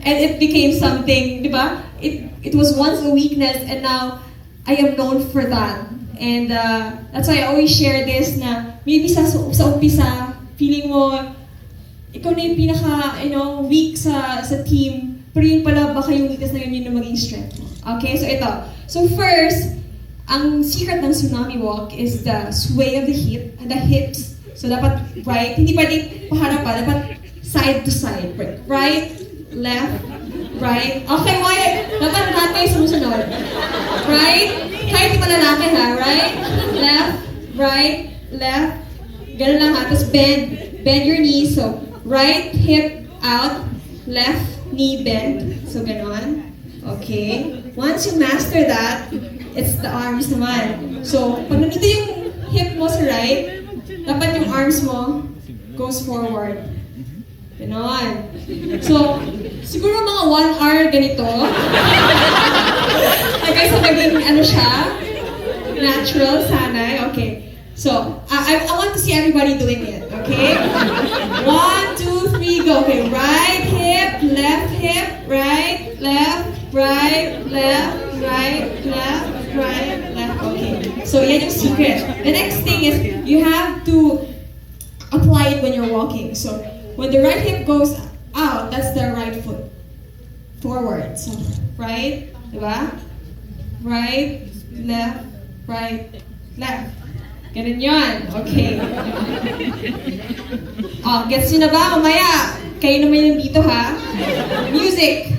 And it became something, di ba? It was once a weakness and now I am known for that. And that's why I always share this na maybe sa umpisa, feeling mo, ikaw na yung pinaka, weak sa team, pero yun pala, baka yung weakness na yun yung maging strength mo. Okay, so ito. So first, ang secret ng tsunami walk is the sway of the hips. So dapat right, hindi pwede paharap pa, dapat side to side. Right, left, right. Okay, why? Dapat lahat kayo sumusunod. Right? Kahit di pa lalaki ha, right? Left, right, left. Ganun lang ha. Tapos bend your knees. So, right hip out, left knee bend. So, ganon. Okay. Once you master that, it's the arms naman. So, pag nandito yung hip mo sa right, dapat yung arms mo goes forward. Ganon. So, siguro mga 1 hour ganito. Okay, so maging siya, natural, sanay. Okay. So, I want to see everybody doing it, okay? 1, 2, 3, go. Okay, right hip, left, right, left, right, left, right, left, right, left. Okay. So, yan yung secret. The next thing is, you have to apply it when you're walking. So, when the right hip goes out, that's the right foot forward. So, right, diba? Right, left, left. Ganun yun. Okay. Gets nyo na ba? Mamaya, kayo naman yung dito ha. Music!